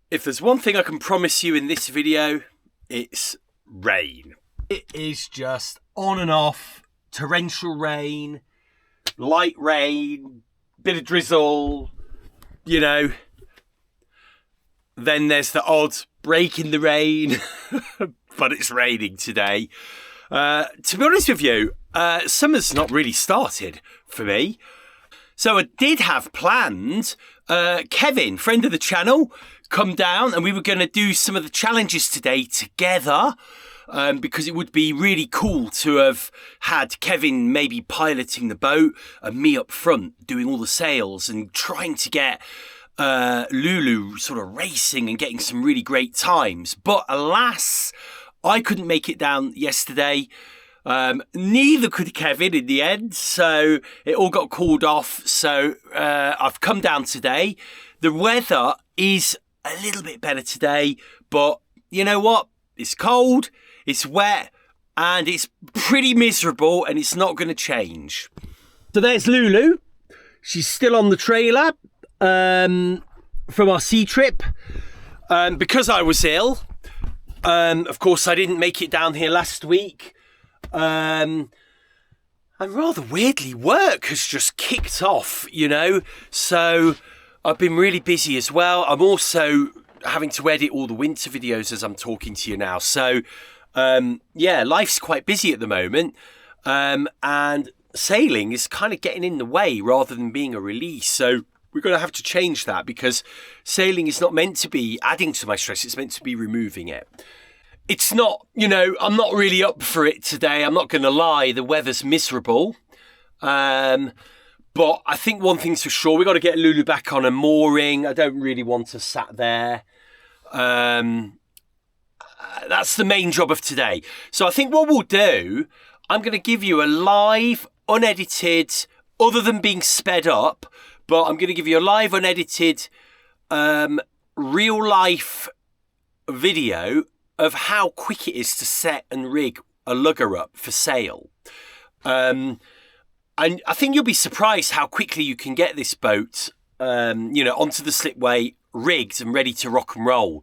If there's one thing I can promise you in this video, it's rain. It is just on and off, torrential rain, light rain, bit of drizzle, you know. Then there's the odd break in the rain, but it's raining today. To be honest with you, summer's not really started for me. So I did have planned Kevin, friend of the channel, come down and we were going to do some of the challenges today together, because it would be really cool to have had Kevin maybe piloting the boat and me up front doing all the sails and trying to get Lulu sort of racing and getting some really great times. But alas, I couldn't make it down yesterday. Neither could Kevin in the end, so it all got called off. So I've come down today. The weather is a little bit better today, but you know what? It's cold, it's wet, and it's pretty miserable, and it's not going to change. So there's Lulu. She's still on the trailer from our sea trip. Because I was ill, of course, I didn't make it down here last week. And rather weirdly, work has just kicked off, you know, so I've been really busy as well. I'm also having to edit all the winter videos as I'm talking to you now. So, yeah, life's quite busy at the moment. And sailing is kind of getting in the way rather than being a release. So we're going to have to change that because sailing is not meant to be adding to my stress. It's meant to be removing it. It's not, you know, I'm not really up for it today. I'm not going to lie. The weather's miserable. But I think one thing's for sure. We've got to get Lulu back on a mooring. I don't really want her sat there. That's the main job of today. So I think what we'll do, I'm going to give you a live, unedited, other than being sped up, but I'm going to give you a live, unedited, real life video of how quick it is to set and rig a lugger up for sail. And I think you'll be surprised how quickly you can get this boat, you know, onto the slipway, rigged and ready to rock and roll.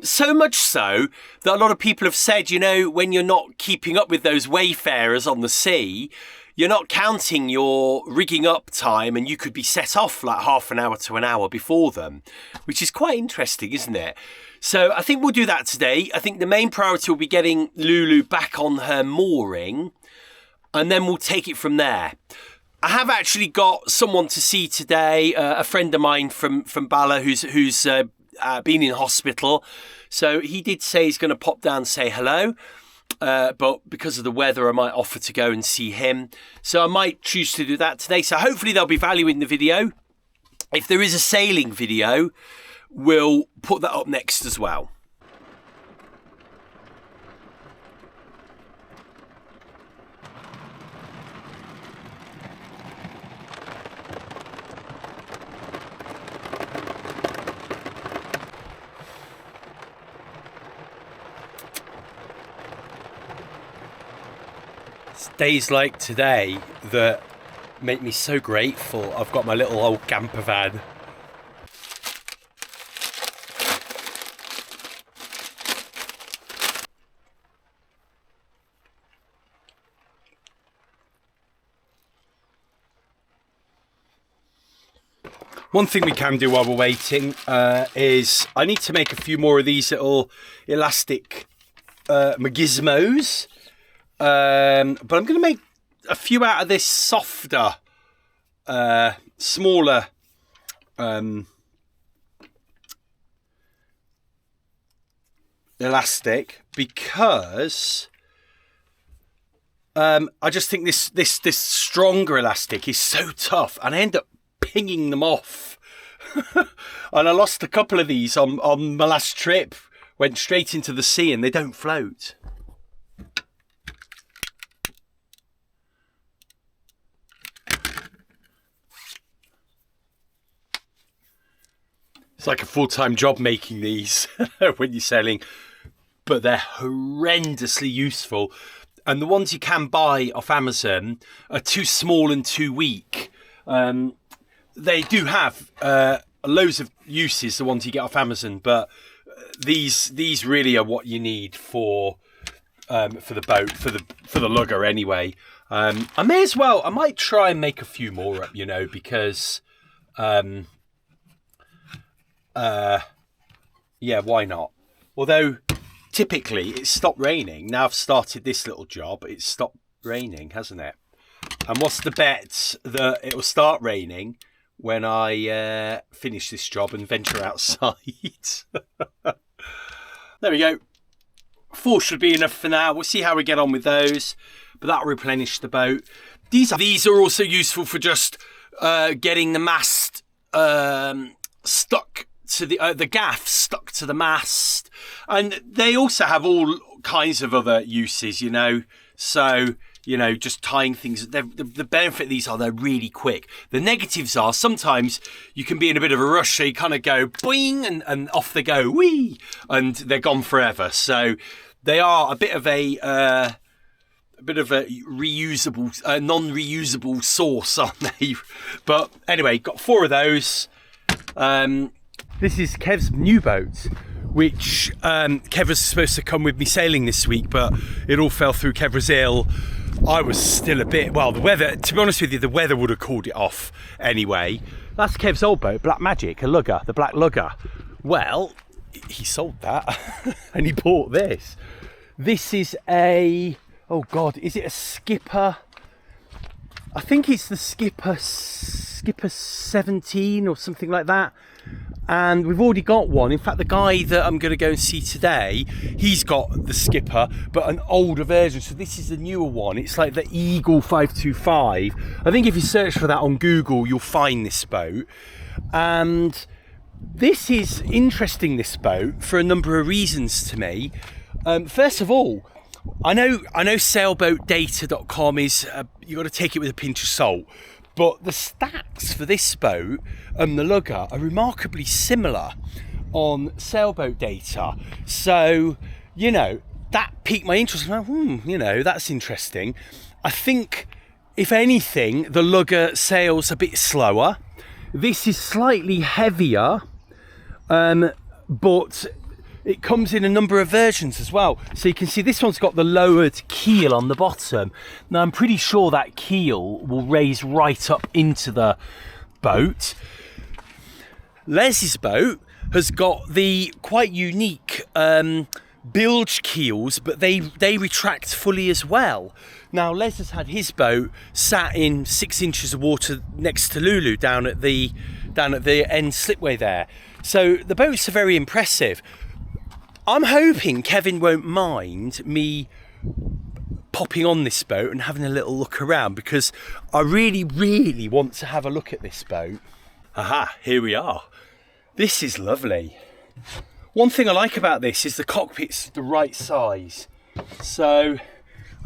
So much so that a lot of people have said, you know, when you're not keeping up with those wayfarers on the sea, you're not counting your rigging up time and you could be set off like half an hour to an hour before them, which is quite interesting, isn't it? So I think we'll do that today. I think the main priority will be getting Lulu back on her mooring, and then we'll take it from there. I have actually got someone to see today, a friend of mine from Bala who's been in hospital. So he did say he's going to pop down and say hello. But because of the weather, I might offer to go and see him. So I might choose to do that today. So hopefully there'll be value in the video. If there is a sailing video, we'll put that up next as well. It's days like today that make me so grateful. I've got my little old camper van. One thing we can do while we're waiting is I need to make a few more of these little elastic megismos. But I'm going to make a few out of this softer, smaller elastic because I just think this stronger elastic is so tough, and I end up pinging them off. And I lost a couple of these on my last trip. Went straight into the sea and they don't float. It's like a full-time job making these when you're sailing, but they're horrendously useful. And the ones you can buy off Amazon are too small and too weak. They do have loads of uses, the ones you get off Amazon, but these really are what you need for the boat, for the lugger anyway. I might try and make a few more up, because yeah, why not? Although typically it's stopped raining. Now I've started this little job, it's stopped raining, hasn't it? And what's the bet that it will start raining when I finish this job and venture outside? There we go. 4 should be enough for now. We'll see how we get on with those, but that'll replenish the boat. These are also useful for just getting the mast stuck to the gaff stuck to the mast, and they also have all kinds of other uses, So just tying things. The benefit of these are they're really quick. The negatives are sometimes you can be in a bit of a rush, so you kind of go boing and off they go, whee, and they're gone forever. So they are a bit of a reusable, non-reusable source, aren't they? But anyway, got 4 of those. This is Kev's new boat, which Kev was supposed to come with me sailing this week, but it all fell through. Kev was ill. I was still a bit, the weather, to be honest with you, the weather would have called it off anyway. That's Kev's old boat, Black Magic, a lugger, the Black Lugger. Well, he sold that and he bought this. This is oh God, is it a Skipper? I think it's the Skipper 17 or something like that. And we've already got one. In fact, the guy that I'm going to go and see today, he's got the Skipper, but an older version. So this is the newer one. It's like the Eagle 525. I think if you search for that on Google, you'll find this boat. And this is interesting, this boat, for a number of reasons to me. First of all, I know sailboatdata.com is, you've got to take it with a pinch of salt. But the stats for this boat and the lugger are remarkably similar on sailboat data. So, that piqued my interest. That's interesting. I think, if anything, the lugger sails a bit slower. This is slightly heavier, but it comes in a number of versions as well. So you can see this one's got the lowered keel on the bottom. Now I'm pretty sure that keel will raise right up into the boat. Les's boat has got the quite unique bilge keels, but they retract fully as well. Now Les has had his boat sat in 6 inches of water next to Lulu down at the end slipway there. So the boats are very impressive. I'm hoping Kevin won't mind me popping on this boat and having a little look around, because I really, really want to have a look at this boat. Aha, here we are. This is lovely. One thing I like about this is the cockpit's the right size. So,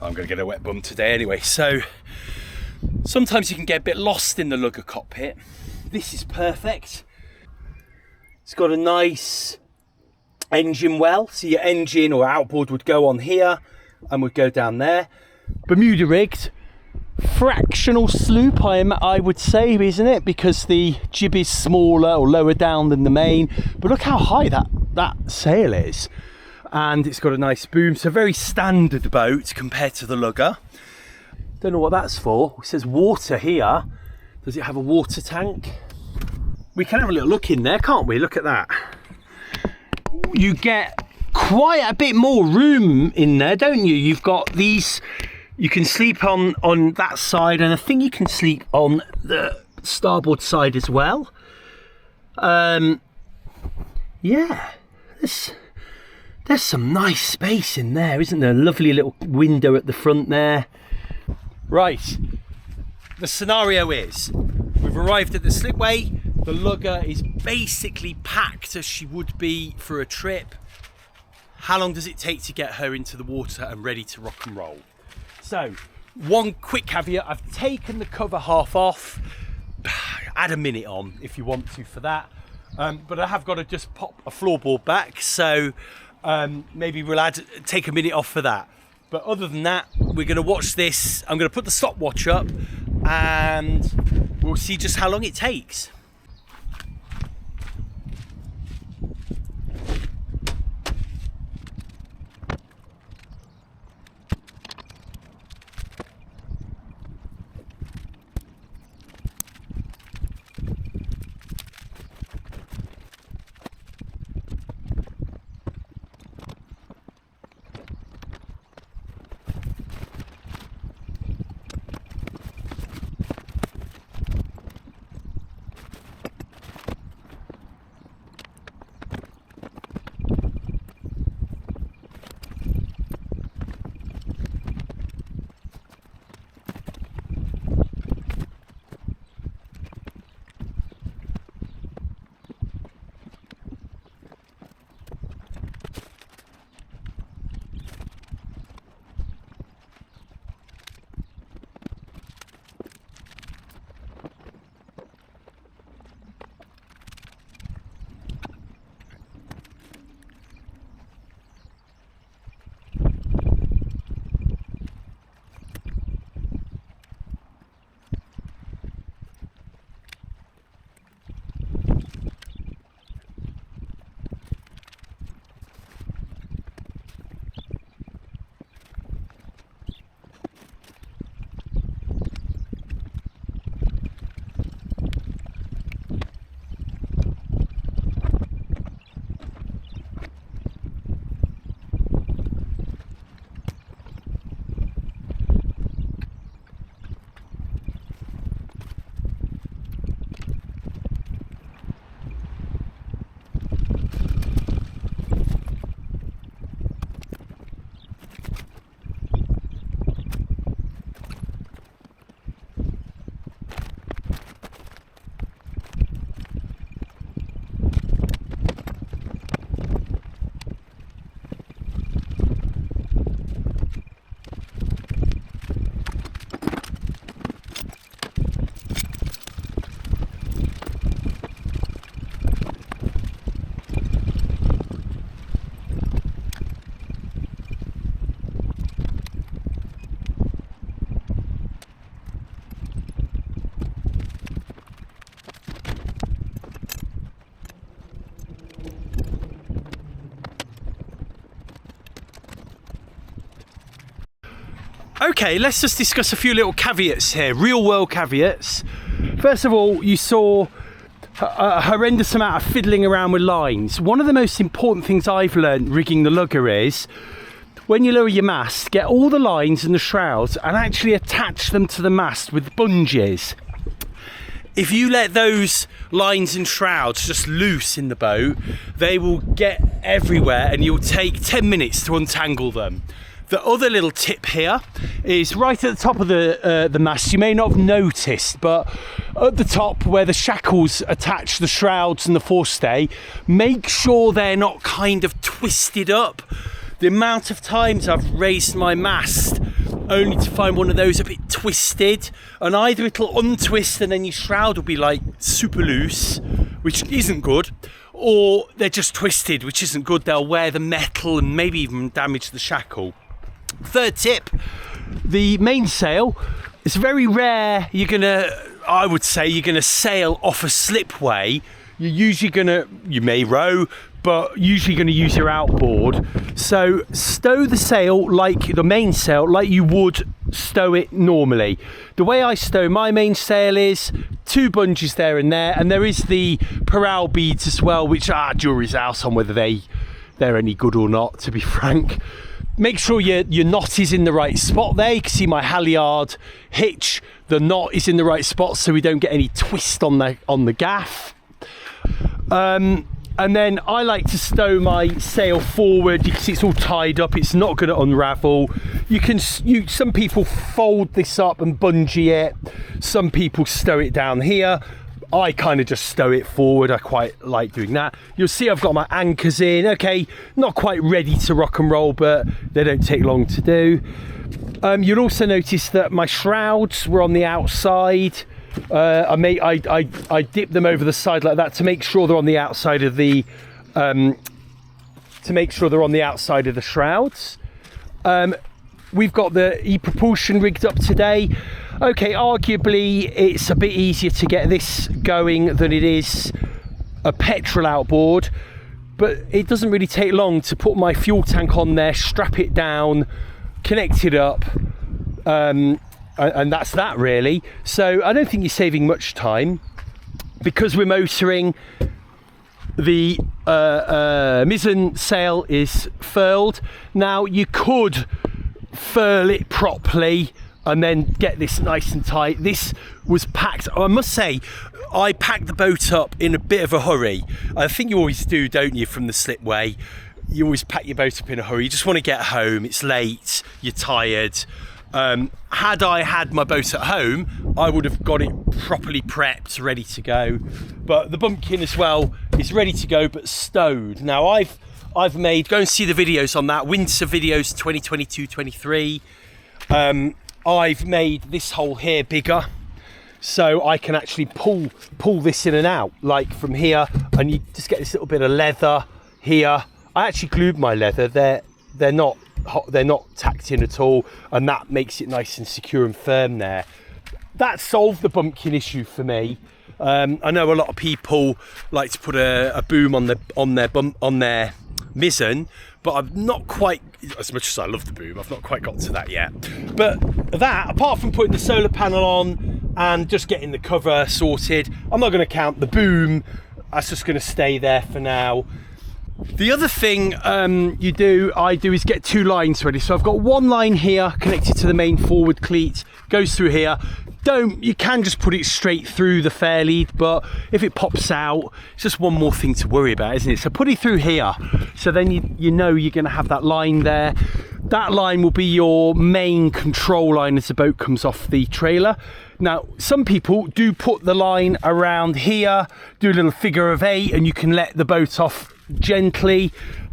I'm going to get a wet bum today anyway. So, sometimes you can get a bit lost in the lugger cockpit. This is perfect. It's got a nice engine well, so your engine or outboard would go on here and would go down there. Bermuda rigged, fractional sloop I would say, isn't it, because the jib is smaller or lower down than the main, but look how high that sail is, and it's got a nice boom. So very standard boat compared to the lugger. Don't know what that's for. It says water here. Does it have a water tank? We can have a little look in there, can't we? Look at that. You get quite a bit more room in there, don't you? You've got these, you can sleep on that side, and I think you can sleep on the starboard side as well. Yeah, there's some nice space in there, isn't there? A lovely little window at the front there. Right, the scenario is we've arrived at the slipway. The lugger is basically packed as she would be for a trip. How long does it take to get her into the water and ready to rock and roll? So, one quick caveat, I've taken the cover half off. Add a minute on if you want to for that. But I have got to just pop a floorboard back, so maybe we'll take a minute off for that. But other than that, we're going to watch this. I'm going to put the stopwatch up and we'll see just how long it takes. Okay, let's just discuss a few little caveats here, real world caveats. First of all, you saw a horrendous amount of fiddling around with lines. One of the most important things I've learned rigging the lugger is, when you lower your mast, get all the lines and the shrouds and actually attach them to the mast with bungees. If you let those lines and shrouds just loose in the boat, they will get everywhere and you'll take 10 minutes to untangle them. The other little tip here is right at the top of the mast. You may not have noticed, but at the top where the shackles attach the shrouds and the forestay, make sure they're not kind of twisted up. The amount of times I've raised my mast only to find one of those a bit twisted, and either it'll untwist and then your shroud will be like super loose, which isn't good, or they're just twisted, which isn't good. They'll wear the metal and maybe even damage the shackle. Third tip, the mainsail. It's very rare I would say you're gonna sail off a slipway. You're usually you may row, but usually going to use your outboard. So stow the sail like the mainsail, like you would stow it normally. The way I stow my mainsail is 2 bungees there, and there is the parallel beads as well, which jury's out on whether they're any good or not, to be frank. Make sure your knot is in the right spot there. You can see my halyard hitch. The knot is in the right spot so we don't get any twist on the gaff. And then I like to stow my sail forward. You can see it's all tied up. It's not going to unravel. Some people fold this up and bungee it. Some people stow it down here. I kind of just stow it forward. I quite like doing that. You'll see I've got my anchors in. Okay, not quite ready to rock and roll, but they don't take long to do. You'll also notice that my shrouds were on the outside. I dip them over the side like that to make sure they're on the outside of the shrouds. We've got the e-propulsion rigged up today. Okay, arguably it's a bit easier to get this going than it is a petrol outboard, but it doesn't really take long to put my fuel tank on there, strap it down, connect it up, and that's that really. So I don't think you're saving much time. Because we're motoring, the mizzen sail is furled. Now you could furl it properly and then get this nice and tight. This was packed, I must say, I packed the boat up in a bit of a hurry. I think you always do, don't you, from the slipway? You always pack your boat up in a hurry. You just want to get home, it's late, you're tired. Had I had my boat at home, I would have got it properly prepped, ready to go. But the bumpkin as well is ready to go, but stowed. Now I've made, go and see the videos on that, winter videos 2022-23. I've made this hole here bigger, so I can actually pull this in and out, like from here, and you just get this little bit of leather here. I actually glued my leather. They're not tacked in at all, and that makes it nice and secure and firm there. That solved the bumpkin issue for me. I know a lot of people like to put a boom on their mizzen, but I've not quite, as much as I love the boom, I've not quite got to that yet. But that, apart from putting the solar panel on and just getting the cover sorted, I'm not going to count the boom. That's just going to stay there for now. The other thing I do is get 2 lines ready. So I've got 1 line here connected to the main forward cleat, goes through here. You can just put it straight through the fair lead, but if it pops out, it's just one more thing to worry about, isn't it? So put it through here, so then you know you're going to have that line there. That line will be your main control line as the boat comes off the trailer. Now, some people do put the line around here, do a little figure of 8, and you can let the boat off gently,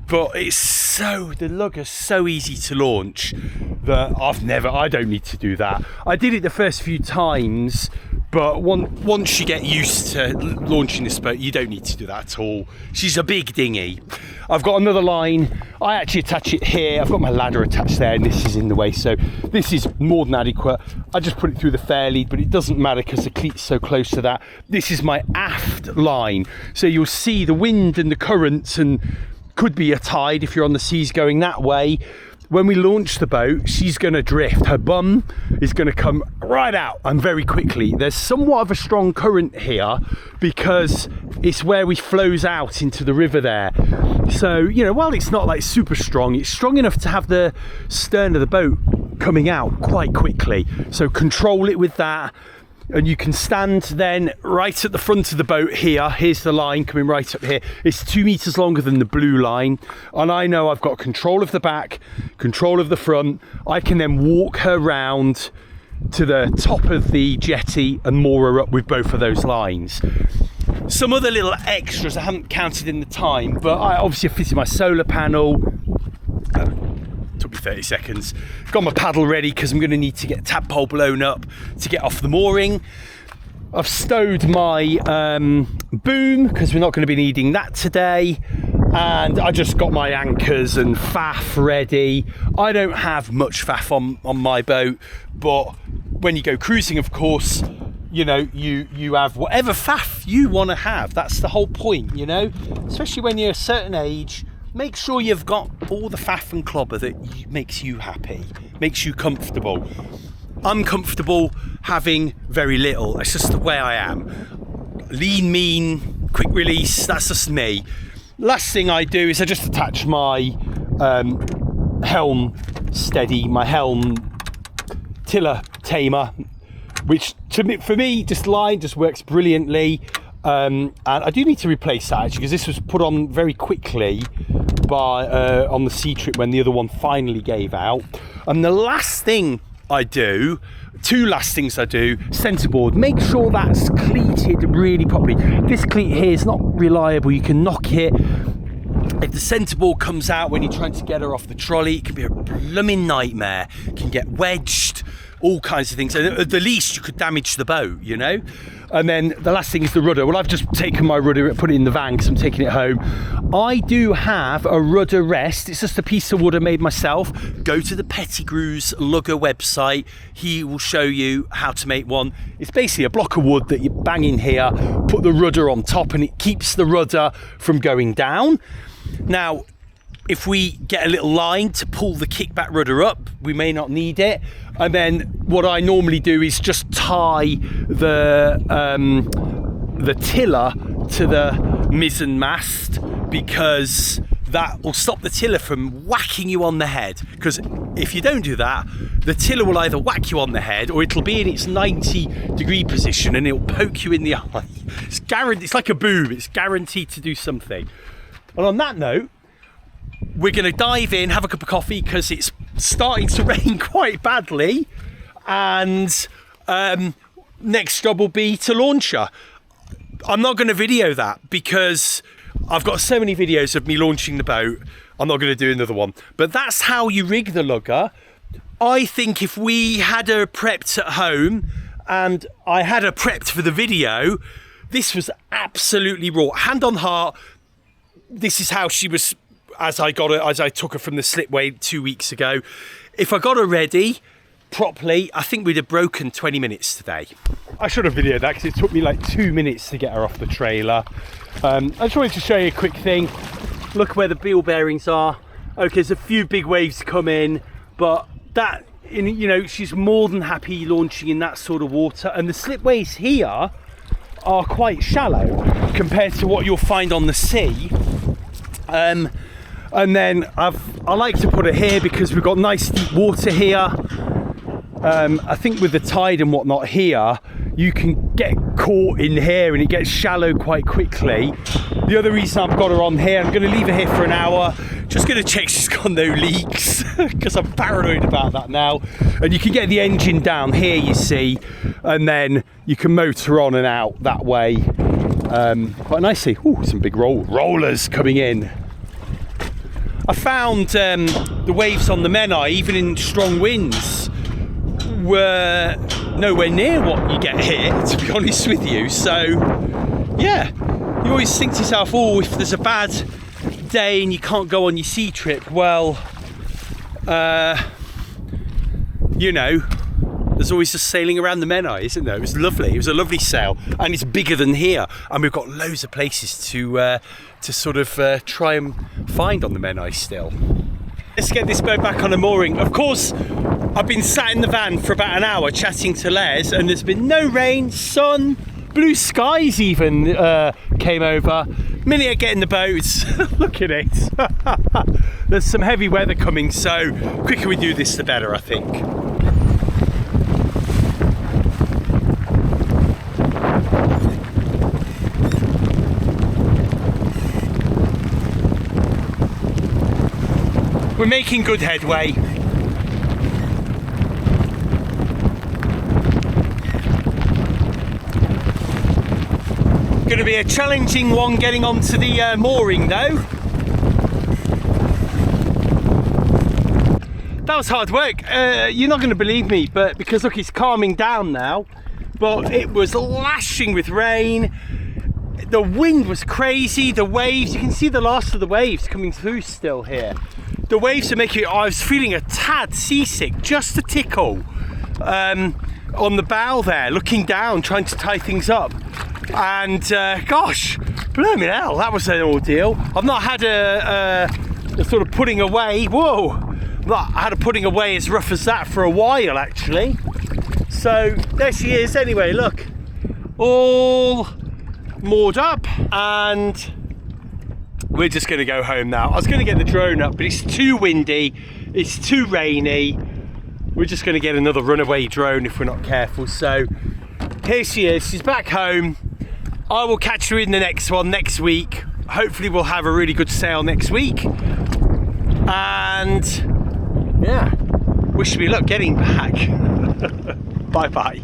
but the lugger's so easy to launch that I don't need to do that. I did it the first few times, but once you get used to launching this boat, you don't need to do that at all. She's a big dinghy. I've got another line. I actually attach it here. I've got my ladder attached there, and this is in the way, so this is more than adequate. I just put it through the fair lead, but it doesn't matter because the cleat's so close to that. This is my aft line, so you'll see the wind and the currents, and could be a tide if you're on the seas going that way. when we launch the boat, she's going to drift. Her bum is going to come right out and very quickly. There's somewhat of a strong current here because it's where we flows out into the river there. So, you know, while it's not like super strong, it's strong enough to have the stern of the boat coming out quite quickly. So control it with that. And you can stand then right at the front of the boat here. Here's the line coming right up here. It's 2 meters longer than the blue line. And I know I've got control of the back, control of the front. I can then walk her round to the top of the jetty and moor her up with both of those lines. Some other little extras I haven't counted in the time, but I obviously fitted my solar panel. Took me 30 seconds. Got my paddle ready because I'm going to need to get a tadpole blown up to get off the mooring. I've stowed my boom because we're not going to be needing that today. And I just got my anchors and faff ready. I don't have much faff on my boat, but when you go cruising, of course, you know, you have whatever faff you want to have. That's the whole point, you know, especially when you're a certain age. Make sure you've got all the faff and clobber that makes you happy, makes you comfortable. I'm comfortable having very little. It's just the way I am. Lean, mean, quick release, that's just me. Last thing I do is I just attach my Helm steady, my Helm tiller tamer, which for me, just line just works brilliantly. And I do need to replace that actually, because this was put on very quickly by on the sea trip when the other one finally gave out. And the last thing I do, two last things I do, centerboard, make sure that's cleated really properly. This cleat here is not reliable, you can knock it. If the centerboard comes out when you're trying to get her off the trolley, it can be a blooming nightmare. It can get wedged, all kinds of things. And at the least, you could damage the boat, you know? And then the last thing is the rudder. Well, I've just taken my rudder and put it in the van because I'm taking it home. I do have a rudder rest. It's just a piece of wood I made myself. Go to the Pettigrew's Lugger website. He will show you how to make one. It's basically a block of wood that you bang in here, put the rudder on top, and it keeps the rudder from going down. Now, if we get a little line to pull the kickback rudder up, we may not need it. And then what I normally do is just tie the tiller to the mizzen mast, because that will stop the tiller from whacking you on the head. Because if you don't do that, the tiller will either whack you on the head or it'll be in its 90-degree position and it'll poke you in the eye. It's like a boom. It's guaranteed to do something. And on that note, we're going to dive in, have a cup of coffee because it's starting to rain quite badly, and next job will be to launch her. I'm not going to video that because I've got so many videos of me launching the boat. I'm not going to do another one, but that's how you rig the lugger. I think if we had her prepped at home and I had her prepped for the video, this was absolutely raw. Hand on heart, this is how she was as I took her from the slipway 2 weeks ago. If I got her ready properly, I think we'd have broken 20 minutes today. I should have videoed that because it took me like 2 minutes to get her off the trailer. I just wanted to show you a quick thing. Look where the beel bearings are. Okay, there's a few big waves come in, but that, you know, she's more than happy launching in that sort of water. And the slipways here are quite shallow compared to what you'll find on the sea. And then I like to put it here because we've got nice deep water here. I think with the tide and whatnot here, you can get caught in here and it gets shallow quite quickly. The other reason I've got her on here, I'm going to leave her here for an hour, just going to check she's got no leaks because I'm paranoid about that now. And you can get the engine down here, you see, and then you can motor on and out that way quite nicely. Ooh, some big rollers coming in. I found the waves on the Menai, even in strong winds, were nowhere near what you get here, to be honest with you. So, yeah, you always think to yourself, oh, if there's a bad day and you can't go on your sea trip, well, you know, there's always just sailing around the Menai, isn't there? It was lovely. It was a lovely sail, and it's bigger than here, and we've got loads of places to sort of try and find on the Menai still. Let's get this boat back on the mooring. Of course, I've been sat in the van for about an hour chatting to Les, and there's been no rain, sun, blue skies even came over. Minute I get in the boat, look at it. There's some heavy weather coming, so the quicker we do this, the better, I think. We're making good headway. Going to be a challenging one getting onto the mooring though. That was hard work. You're not going to believe me, but because look, it's calming down now, but it was lashing with rain. The wind was crazy, the waves, you can see the last of the waves coming through still here. The waves are making, I was feeling a tad seasick, just a tickle on the bow there, looking down, trying to tie things up. And gosh, blooming hell, that was an ordeal. I've not had a sort of putting away, whoa, I had a putting away as rough as that for a while actually. So there she is anyway, look, all moored up, and we're just going to go home now. I was going to get the drone up, but it's too windy, it's too rainy. We're just going to get another runaway drone if we're not careful. So here she is, she's back home. I will catch her in the next one next week. Hopefully we'll have a really good sail next week. And yeah, wish me luck getting back. Bye bye.